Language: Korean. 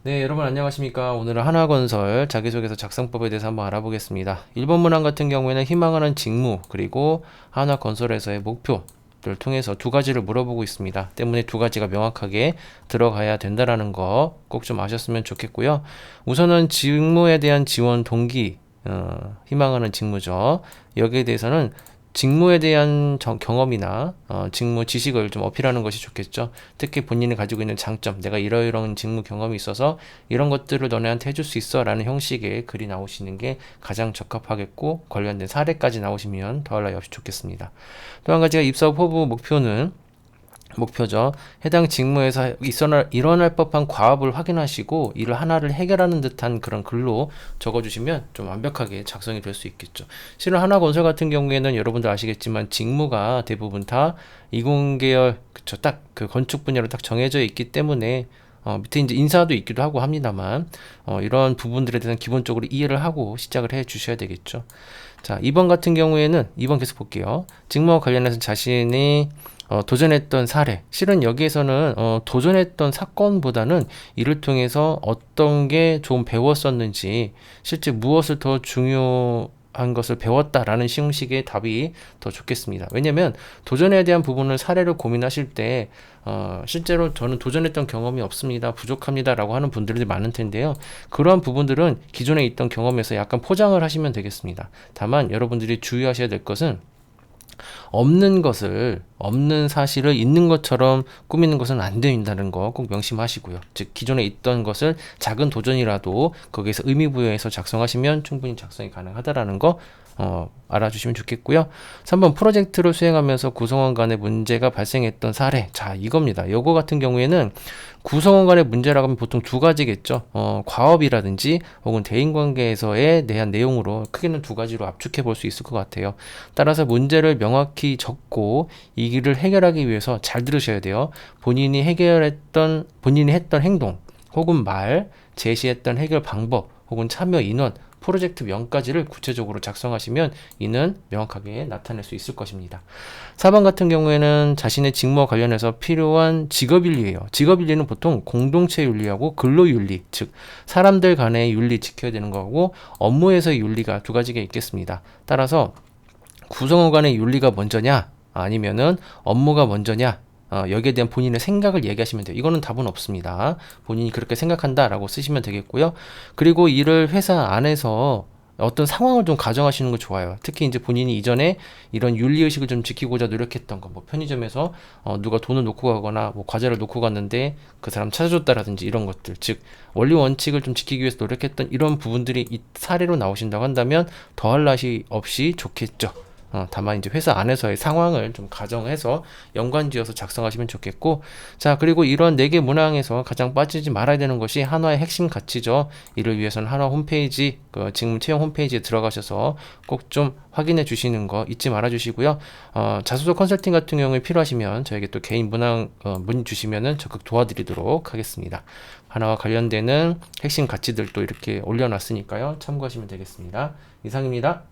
네, 여러분 안녕하십니까. 오늘은 한화건설 자기소개서 작성법에 대해서 한번 알아보겠습니다. 1번 문항 같은 경우에는 희망하는 직무, 그리고 한화건설에서의 목표를 통해서 두 가지를 물어보고 있습니다. 때문에 두 가지가 명확하게 들어가야 된다라는 거 꼭 좀 아셨으면 좋겠고요. 우선은 직무에 대한 지원 동기, 희망하는 직무죠. 여기에 대해서는 직무에 대한 경험이나 직무 지식을 좀 어필하는 것이 좋겠죠. 특히 본인이 가지고 있는 장점, 내가 이러이러한 직무 경험이 있어서 이런 것들을 너네한테 해줄 수 있어 라는 형식의 글이 나오시는 게 가장 적합하겠고, 관련된 사례까지 나오시면 더할 나위 없이 좋겠습니다. 또 한 가지가 입사 후보 목표죠. 해당 직무에서 일어날 법한 과업을 확인하시고 이를 하나를 해결하는 듯한 그런 글로 적어주시면 좀 완벽하게 작성이 될 수 있겠죠. 실은 하나건설 같은 경우에는 여러분들 아시겠지만 직무가 대부분 다 이공계열, 그쵸, 딱 그 건축 분야로 딱 정해져 있기 때문에 밑에 이제 인사도 있기도 하고 합니다만, 이런 부분들에 대해서는 기본적으로 이해를 하고 시작을 해 주셔야 되겠죠. 자, 2번 같은 경우에는 2번 계속 볼게요. 직무와 관련해서 자신이 도전했던 사례. 실은 여기에서는 도전했던 사건보다는 이를 통해서 어떤 게 좀 배웠었는지, 실제 무엇을 더 중요한 것을 배웠다라는 형식의 답이 더 좋겠습니다. 왜냐면 도전에 대한 부분을 사례를 고민하실 때 실제로 저는 도전했던 경험이 없습니다, 부족합니다 라고 하는 분들이 많을 텐데요. 그러한 부분들은 기존에 있던 경험에서 약간 포장을 하시면 되겠습니다. 다만 여러분들이 주의하셔야 될 것은, 없는 사실을 있는 것처럼 꾸미는 것은 안 된다는 거 꼭 명심하시고요. 즉 기존에 있던 것을 작은 도전이라도 거기에서 의미 부여해서 작성하시면 충분히 작성이 가능하다라는 거 알아주시면 좋겠고요. 3번 프로젝트를 수행하면서 구성원 간의 문제가 발생했던 사례. 자, 이겁니다. 요거 같은 경우에는 구성원 간의 문제라고 하면 보통 두 가지겠죠. 과업이라든지 혹은 대인관계에서의 대한 내용으로 크게는 두 가지로 압축해 볼 수 있을 것 같아요. 따라서 문제를 명확히 적고 이 길을 해결하기 위해서 잘 들으셔야 돼요. 본인이 했던 행동 혹은 말, 제시했던 해결 방법 혹은 참여 인원, 프로젝트 명까지를 구체적으로 작성하시면 이는 명확하게 나타낼 수 있을 것입니다. 4번 같은 경우에는 자신의 직무와 관련해서 필요한 직업윤리예요. 직업윤리는 보통 공동체 윤리하고 근로윤리, 즉 사람들 간의 윤리 지켜야 되는 거고, 업무에서의 윤리가 두 가지가 있겠습니다. 따라서 구성원 간의 윤리가 먼저냐 아니면은 업무가 먼저냐, 여기에 대한 본인의 생각을 얘기하시면 돼요. 이거는 답은 없습니다. 본인이 그렇게 생각한다라고 쓰시면 되겠고요. 그리고 이를 회사 안에서 어떤 상황을 좀 가정하시는 거 좋아요. 특히 이제 본인이 이전에 이런 윤리의식을 좀 지키고자 노력했던 거, 뭐 편의점에서 누가 돈을 놓고 가거나 뭐 과자를 놓고 갔는데 그 사람 찾아줬다라든지 이런 것들, 즉 원리 원칙을 좀 지키기 위해서 노력했던 이런 부분들이 이 사례로 나오신다고 한다면 더할 나위 없이 좋겠죠. 다만 이제 회사 안에서의 상황을 좀 가정해서 연관지어서 작성하시면 좋겠고, 자, 그리고 이런 4개 문항에서 가장 빠지지 말아야 되는 것이 한화의 핵심 가치죠. 이를 위해서는 한화 홈페이지, 지금 채용 홈페이지에 들어가셔서 꼭 좀 확인해 주시는 거 잊지 말아 주시고요. 자소서 컨설팅 같은 경우에 필요하시면 저에게 또 개인 문항 문의 주시면은 적극 도와드리도록 하겠습니다. 한화와 관련되는 핵심 가치들도 이렇게 올려놨으니까요, 참고하시면 되겠습니다. 이상입니다.